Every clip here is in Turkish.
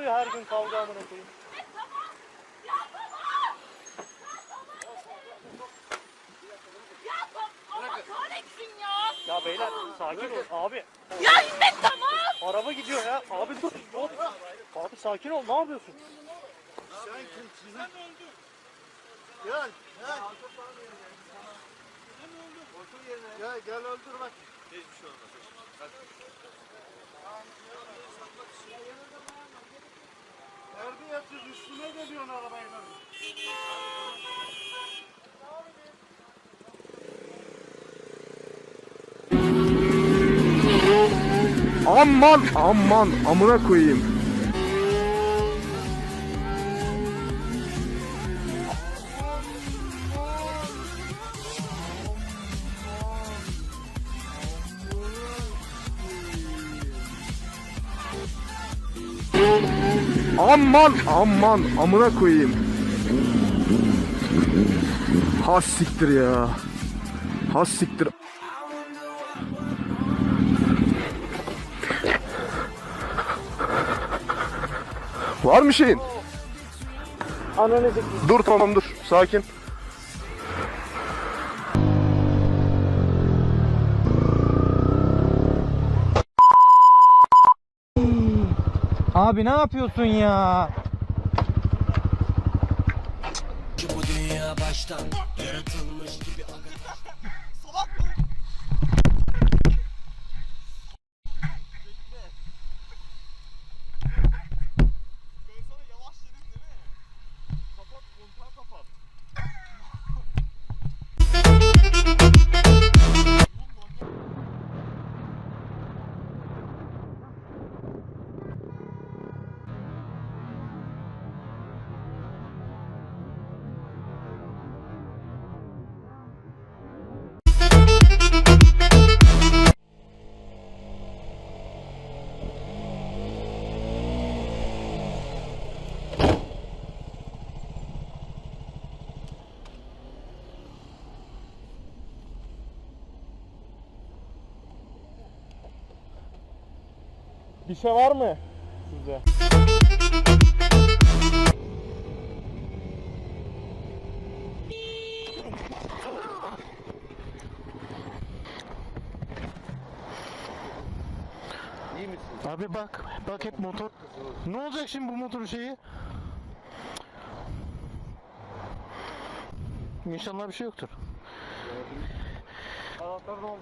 oluyor her gün kavga amına koyayım? Ya beyler sakin ol abi. Ya İsmet tamam. Araba gidiyor ya. Abi dur. Hop. Abi sakin ol. Ne yapıyorsun? Sen kimsin? Sen öldün. Gel. Gel. Gel gel öldür bak. Hiçbir şey olmaz. Nerede yatıyorsun? Üstüne geliyorsun arabayla. Aman aman amına koyayım. Aman aman amına koyayım. Has siktir ya. Has siktir. Var mı şeyin? Ananı Dur tamam dur. Sakin. Abi ne yapıyorsun ya? Bu dünya baştan yaratılmış gibi Bir şey var mı size? İyi misin? Abi bak hep motor. Ne olacak şimdi bu motorun şeyi? İnşallah bir şey yoktur. Anahtar ne oldu?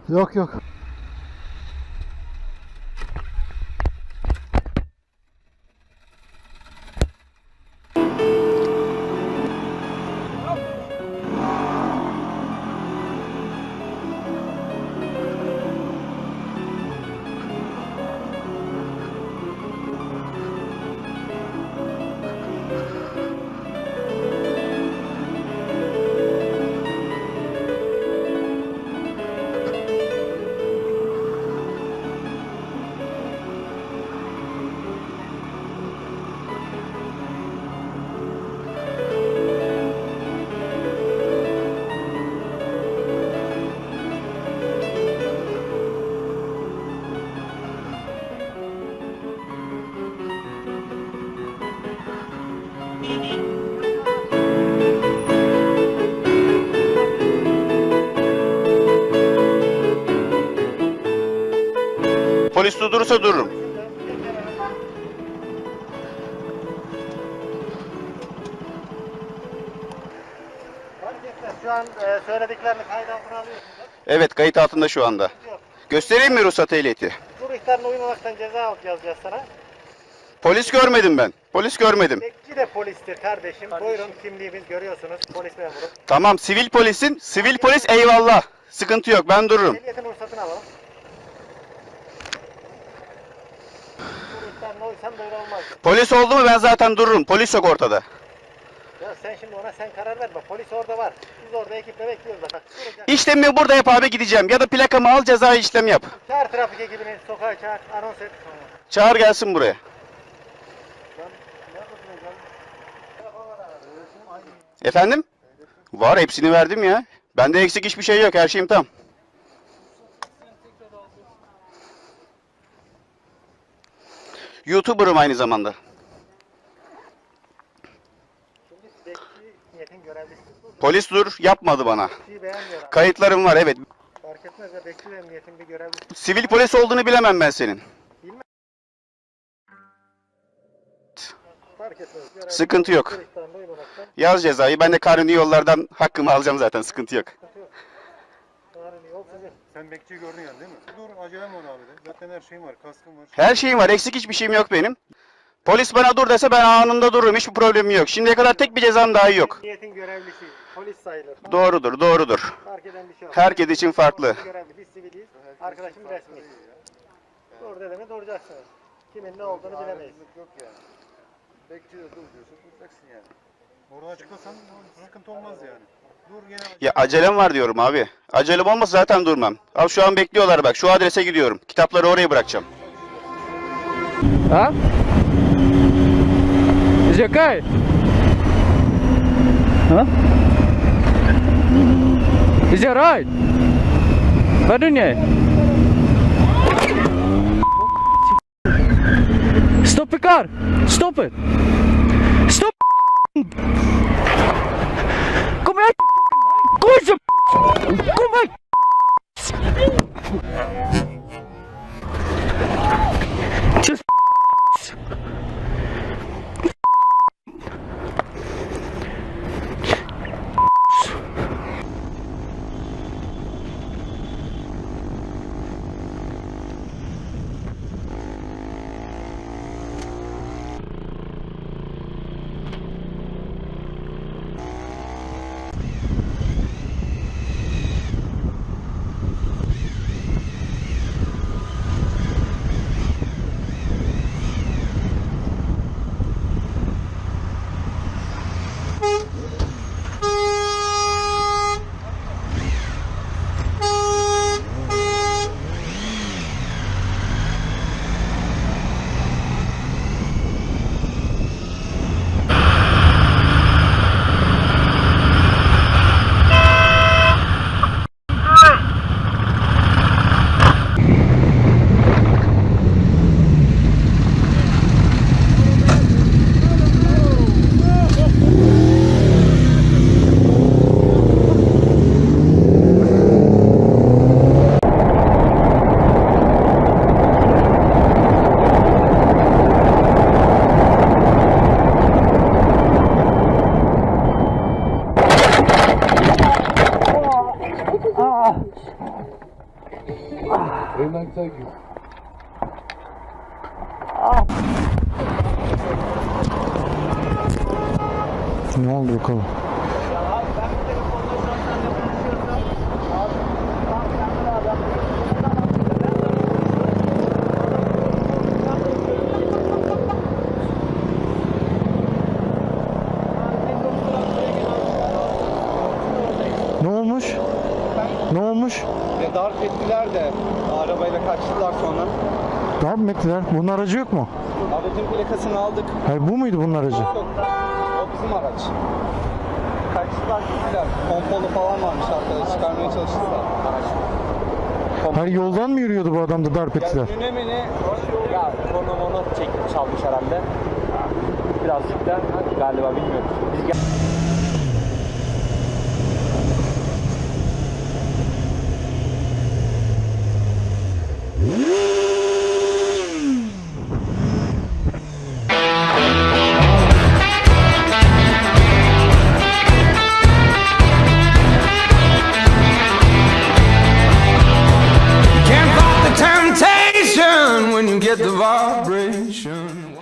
Yok yok. Polis durdurursa dururum. Şu an söylediklerini kayda altına alıyorsunuz. Evet, kayıt altında şu anda. Göstereyim mi ruhsat ehliyeti? Dur ihtarına uymamaktan ceza yazacağız sana. Polis görmedim ben. Polis görmedim. Bekçi de polistir kardeşim. Buyurun kimliğimiz görüyorsunuz. Polis memuru. Tamam, sivil polisin. Sivil polis eyvallah. Sıkıntı yok, ben dururum. Ehliyetin ruhsatını alalım. Dur ihtarına uysam böyle olmaz. Polis oldu mu ben zaten dururum. Polis yok ortada. Ya sen şimdi ona sen karar verme. Polis orada var. Biz orada ekiple bekliyoruz. Bak, duracak. İşlemi burada yap abi, gideceğim. Ya da plakamı al, cezai işlem yap. Çağır trafik ekibini, sokağa çağır, anons et. Çağır gelsin buraya. Efendim? Var, hepsini verdim ya. Bende eksik hiçbir şey yok, her şeyim tam. YouTuber'ım aynı zamanda. Şimdi bekçi niyetin görevlisi. Polis dur yapmadı bana. Bekçiyi beğenmiyor. Kayıtlarım var, evet. Fark etmez ya, bekçi ve niyetin bir görevlisi. Sivil polis olduğunu bilemem ben senin. Fark etmez. Görevlisi. Sıkıntı yok. Kırıklarında uymamakta. Yaz cezayı, ben de kanuni yollardan hakkımı alacağım zaten, sıkıntı yok. Çağırın, yol sizin. Sen bekçiyi gördün yani değil mi? Dur acelem var abi de. Zaten her şeyim var. Kaskım var. Her şeyim var, eksik hiçbir şeyim yok benim. Polis bana dur dese ben anında dururum, hiçbir problemim yok. Şimdiye kadar tek bir cezam dahi yok. Niyetin görevlisi. Polis sayılır. Doğrudur, doğrudur. Fark eden bir şey yok. Herkes için farklı. Görevli, biz siviliyiz. Arkadaşım resmi. Doğru dedeme duracaksınız. Kimin ne olduğunu bilemeyiz. Yok yani. Bekçide dur diyorsun. Duracaksın yani. Oradan açıklasan sıkıntı olmaz yani. Dur yine. Ya acelem var diyorum abi. Acelem olmasa zaten durmam. Al şu an bekliyorlar bak, şu adrese gidiyorum. Kitapları oraya bırakacağım. Ha? Чекай. Ha? Is that right? Pardon ya? Stop the car. Stop it. Stop. Come here. Come here. Just Ne oldu bakalım? Ne olmuş? Ne olmuş? Darp ettiler de arabayla kaçtılar sonra. Darp mı ettiler? Bunun aracı yok mu? Aracın plakasını aldık. Hayır, bu muydu bunun aracı? Yok, o bizim araç. Kaçtılar gittiler. Pompalı falan varmış arkada, çıkarmaya çalıştılar araç. Hayır, yoldan mı yürüyordu bu adam da darp ettiler? Ya Ünemini ya onu çekip çalmış herhalde. Birazcık da galiba bilmiyorum. Biz Can't fight the temptation when you get the vibration.